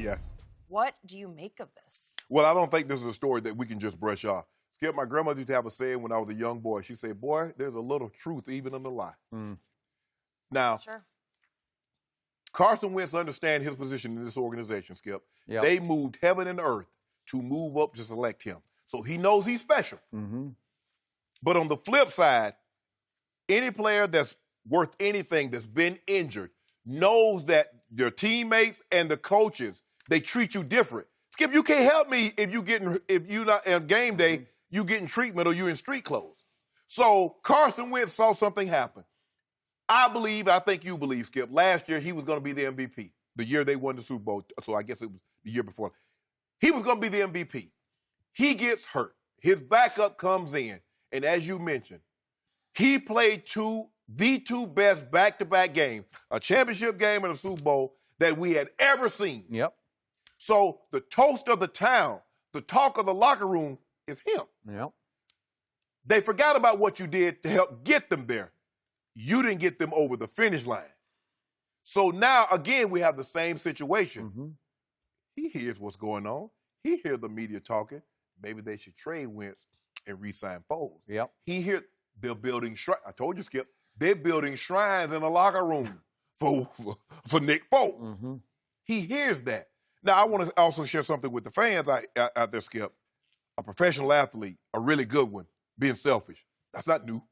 Yes. What do you make of this? Well, I don't think this is a story that we can just brush off. Skip, my grandmother used to have a saying when I was a young boy. She said, boy, there's a little truth even in the lie. Now, Sure. Carson Wentz understands his position in this organization, Skip. Yep. They moved heaven and earth to move up to select him. So he knows he's special. But on the flip side, any player that's worth anything that's been injured knows that your teammates and the coaches, they treat you different. Skip, you can't help me if you not on game day, you getting treatment or you in street clothes. So Carson Wentz saw something happen. I think you believe, Skip, last year he was going to be the MVP. The year they won the Super Bowl, so I guess it was the year before. He was going to be the MVP. He gets hurt. His backup comes in, and as you mentioned, he played the two best back-to-back games, a championship game and a Super Bowl that we had ever seen. Yep. So the toast of the town, the talk of the locker room is him. Yep. They forgot about what you did to help get them there. You didn't get them over the finish line. So now, again, we have the same situation. He hears what's going on. He hears the media talking. Maybe they should trade Wentz and re-sign Foles. Yep. He hears they're building shrines. I told you, Skip, they're building shrines in the locker room for Nick Foles. He hears that. Now, I want to also share something with the fans out there, Skip. A professional athlete, a really good one, being selfish. That's not new.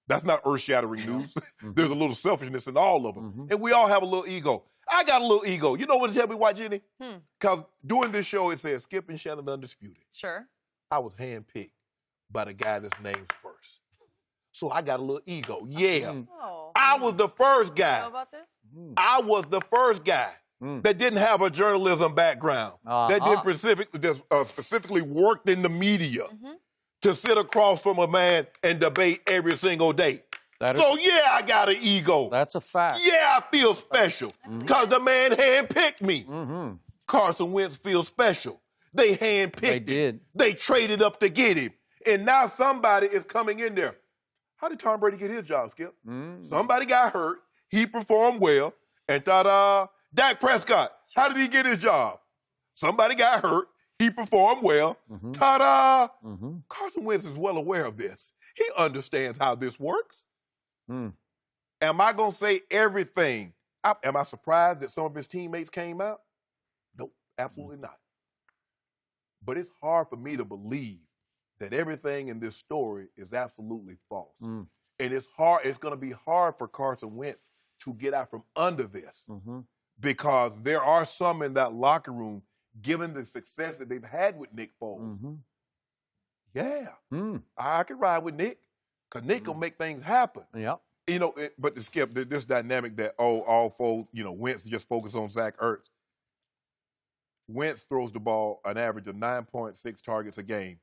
That's not earth-shattering news. There's a little selfishness in all of them. And we all have a little ego. I got a little ego. You know what it tell me why, Jenny? Because during this show, it says Skip and Shannon Undisputed. Sure. I was handpicked by the guy that's named first. So I got a little ego. Yeah. I was the first guy. You know about this? I was the first guy that didn't have a journalism background, that didn't specifically worked in the media to sit across from a man and debate every single day. Yeah, I got an ego. That's a fact. Yeah, I feel special because the man handpicked me. Carson Wentz feels special. They handpicked him. They did. They traded up to get him. And now somebody is coming in there. How did Tom Brady get his job, Skip? Somebody got hurt. He performed well. And ta-da, Dak Prescott, how did he get his job? Somebody got hurt. He performed well. Ta-da! Carson Wentz is well aware of this. He understands how this works. Am I going to say everything? Am I surprised that some of his teammates came out? Nope, absolutely not. But it's hard for me to believe that everything in this story is absolutely false. And it's going to be hard for Carson Wentz to get out from under this because there are some in that locker room, given the success that they've had with Nick Foles. I can ride with Nick because Nick will make things happen. You know, but to Skip, this dynamic that, all Foles, Wentz just focus on Zach Ertz. Wentz throws the ball an average of 9.6 targets a game.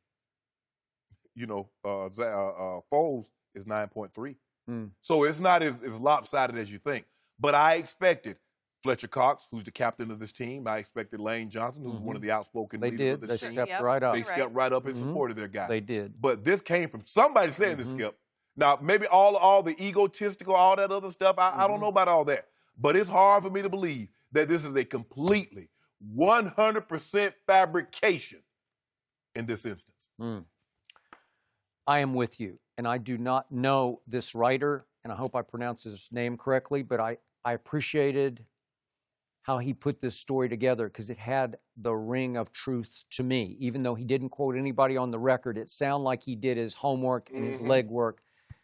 Foles is 9.3. So it's not as lopsided as you think. But I expected Fletcher Cox, who's the captain of this team. I expected Lane Johnson, who's one of the outspoken leaders of this team. They stepped right up. They stepped right up and supported their guy. They did. But this came from somebody saying this, Skip. Now, maybe all the egotistical, all that other stuff, I don't know about all that. But it's hard for me to believe that this is a completely 100% fabrication in this instance. I am with you, and I do not know this writer, and I hope I pronounce his name correctly, but I appreciated how he put this story together because it had the ring of truth to me. Even though he didn't quote anybody on the record, it sounded like he did his homework and his legwork.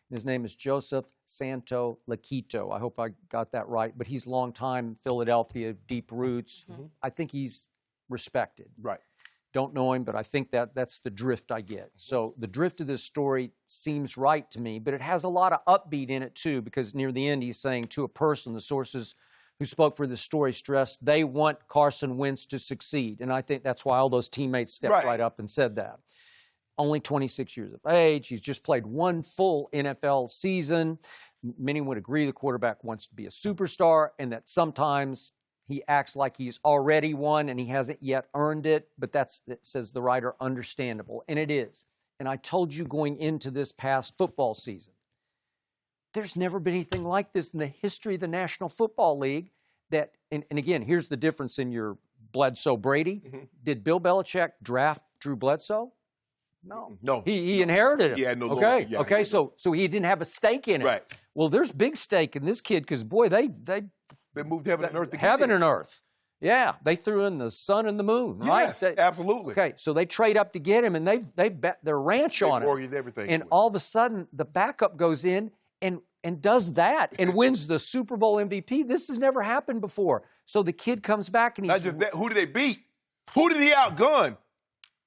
His name is Joseph Santo Laquito. I hope I got that right, but he's longtime Philadelphia, deep roots. I think he's respected. Right. Don't know him, but I think that's the drift I get. So the drift of this story seems right to me, but it has a lot of upbeat in it too, because near the end he's saying to a person, the sources who spoke for the story stressed they want Carson Wentz to succeed. And I think that's why all those teammates stepped right up and said that. Only 26 years of age. He's just played one full NFL season. Many would agree the quarterback wants to be a superstar and that sometimes he acts like he's already won and he hasn't yet earned it. But that's, says the writer, understandable. And it is. And I told you going into this past football season, there's never been anything like this in the history of the National Football League. That, and again, here's the difference in your Bledsoe Brady. Did Bill Belichick draft Drew Bledsoe? No. No. He inherited him. He had no okay. loyalty. Yeah, okay. So he didn't have a stake in it. Right. Well, there's big stake in this kid because, boy, they moved heaven and earth to get heaven him. and earth. Yeah, they threw in the sun and the moon, right? Yes, absolutely. Okay, so they trade up to get him, and they bet their ranch on mortgaged it. everything. And all of a sudden, the backup goes in and does that and wins the Super Bowl MVP. This has never happened before. So the kid comes back and Not just that, who did they beat? Who did he outgun?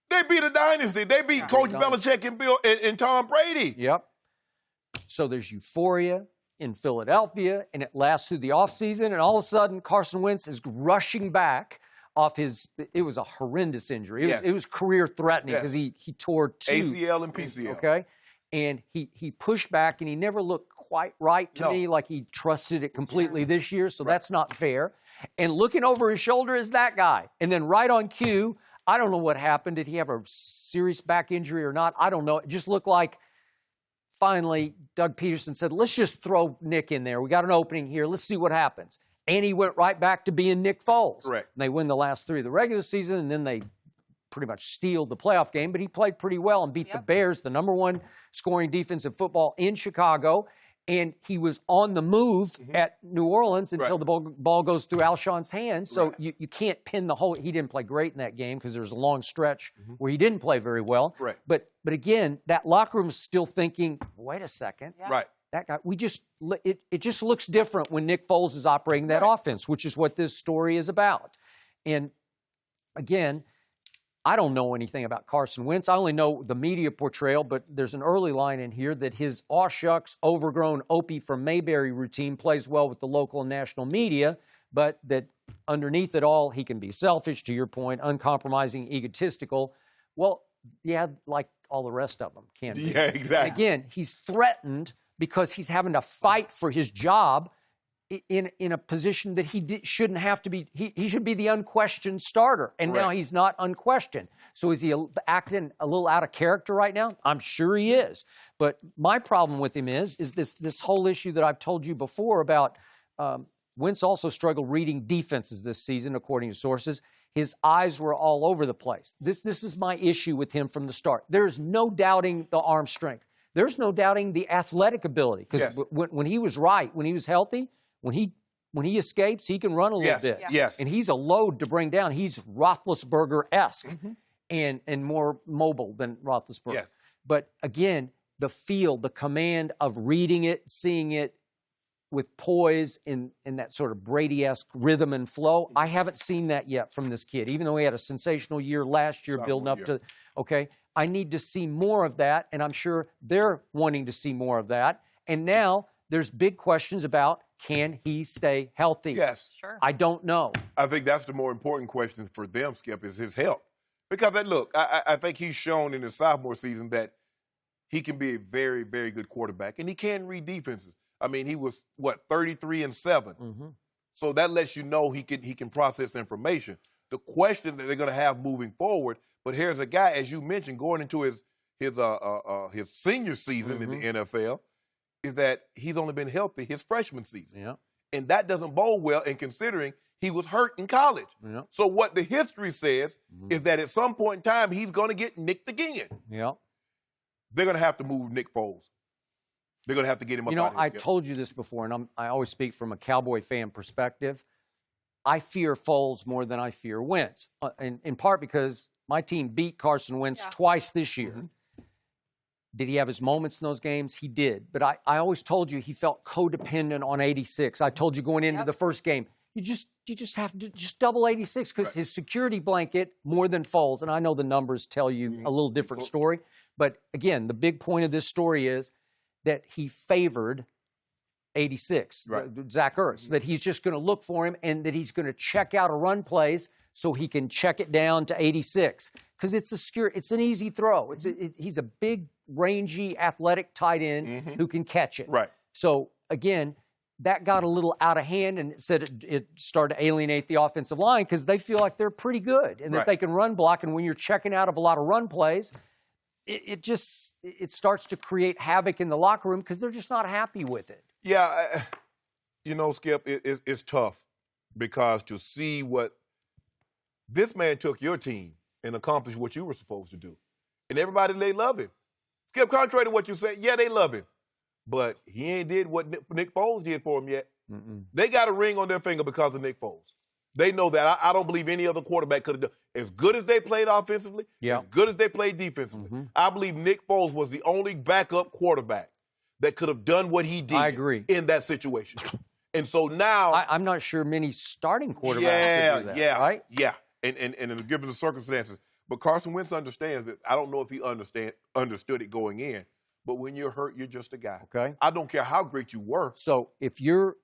They beat a dynasty. They beat Coach Belichick and Bill and Tom Brady. Yep. So there's euphoria in Philadelphia, and it lasts through the offseason, and all of a sudden Carson Wentz is rushing back off it was a horrendous injury. It was career-threatening because he tore 2. ACL and PCL. Okay. And he pushed back, and he never looked quite right to me, like he trusted it completely this year, so that's not fair. And looking over his shoulder is that guy. And then right on cue, I don't know what happened. Did he have a serious back injury or not? I don't know. It just looked like finally Doug Peterson said, let's just throw Nick in there. We got an opening here. Let's see what happens. And he went right back to being Nick Foles. Correct. And they win the last 3 of the regular season, and then they pretty much steal the playoff game. But he played pretty well and beat the Bears, the #1 scoring defense in football in Chicago. And he was on the move at New Orleans until the ball goes through Alshon's hands. So you can't pin the whole. He didn't play great in that game because there was a long stretch where he didn't play very well. Right. But again, that locker room's still thinking, wait a second. Yeah. Right. That guy, it just looks different when Nick Foles is operating that offense, which is what this story is about. And again, I don't know anything about Carson Wentz. I only know the media portrayal, but there's an early line in here that his aw shucks, overgrown Opie from Mayberry routine plays well with the local and national media, but that underneath it all, he can be selfish, to your point, uncompromising, egotistical. Well, yeah, like all the rest of them can be. Yeah, exactly. And again, he's threatened because he's having to fight for his job in a position that he shouldn't have to be. He should be the unquestioned starter, and now he's not unquestioned. So is he acting a little out of character right now? I'm sure he is. But my problem with him is this whole issue that I've told you before about Wentz also struggled reading defenses this season, according to sources. His eyes were all over the place. This is my issue with him from the start. There's no doubting the arm strength. There's no doubting the athletic ability. Because when he was right, when he was healthy, when he escapes, he can run a little bit. Yes. And he's a load to bring down. He's Roethlisberger-esque and more mobile than Roethlisberger. Yes. But again, the feel, the command of reading it, seeing it with poise in that sort of Brady-esque rhythm and flow, I haven't seen that yet from this kid, even though he had a sensational year last year building up to, I need to see more of that, and I'm sure they're wanting to see more of that. And now there's big questions about, can he stay healthy? Yes. Sure. I don't know. I think that's the more important question for them, Skip, is his health. Because, look, I think he's shown in his sophomore season that he can be a very, very good quarterback, and he can read defenses. I mean, he was, 33-7. So that lets you know he can process information. The question that they're going to have moving forward, but here's a guy, as you mentioned, going into his senior season in the NFL, is that he's only been healthy his freshman season. Yeah. And that doesn't bode well in considering he was hurt in college. Yeah. So what the history says is that at some point in time, he's going to get nicked again. Yeah. They're going to have to move Nick Foles. They're going to have to get him up out of here. I told you this before, and I always speak from a Cowboy fan perspective. I fear Foles more than I fear Wentz, in part because my team beat Carson Wentz twice this year. Did he have his moments in those games? He did. But I always told you he felt codependent on 86. I told you going into the first game, you just have to just double 86 because his security blanket more than Foles. And I know the numbers tell you a little different story. But again, the big point of this story is that he favored 86, Zach Ertz, that he's just going to look for him and that he's going to check out a run plays so he can check it down to 86. Because it's an easy throw. He's a big, rangy, athletic tight end who can catch it. Right. So, again, that got a little out of hand, and it started to alienate the offensive line because they feel like they're pretty good and that they can run block. And when you're checking out of a lot of run plays, it starts to create havoc in the locker room because they're just not happy with it. Yeah, Skip, it's tough because to see what This man took your team and accomplished what you were supposed to do. And everybody, they love him. Skip, contrary to what you said, yeah, they love him. But he ain't did what Nick Foles did for him yet. They got a ring on their finger because of Nick Foles. They know that. I don't believe any other quarterback could have done as good as they played offensively, as good as they played defensively. I believe Nick Foles was the only backup quarterback that could have done what he did I agree. in that situation. And so now I'm not sure many starting quarterbacks could do that, right? Yeah. And given the circumstances. But Carson Wentz understands it. I don't know if he understood it going in. But when you're hurt, you're just a guy. Okay. I don't care how great you were. So if you're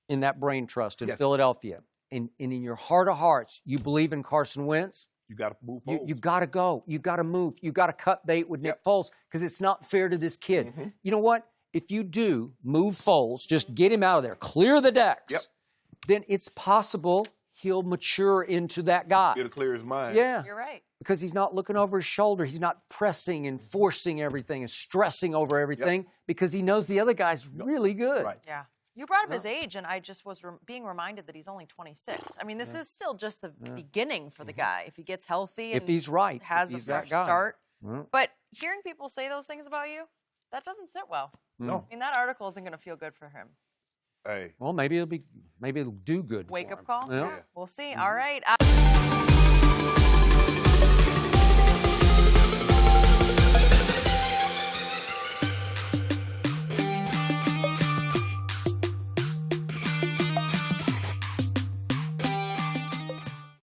in that brain trust in Philadelphia, and in your heart of hearts, you believe in Carson Wentz, you got to move Foles. You got to go. You got to move. You got to cut bait with Nick Foles because it's not fair to this kid. You know what? If you do move Foles, just get him out of there, clear the decks, then it's possible he'll mature into that guy. It'll clear his mind. Yeah. You're right. Because he's not looking over his shoulder. He's not pressing and forcing everything and stressing over everything because he knows the other guy's really good. Right. Yeah. You brought up his age, and I just was being reminded that he's only 26. I mean, this is still just the beginning for the guy. If he gets healthy and if he's right, has if a he's fresh that guy. start. But hearing people say those things about you, that doesn't sit well. No. I mean, that article isn't going to feel good for him. Hey. Well, maybe it'll do good. Wake for up him. call? Yeah. We'll see. All right.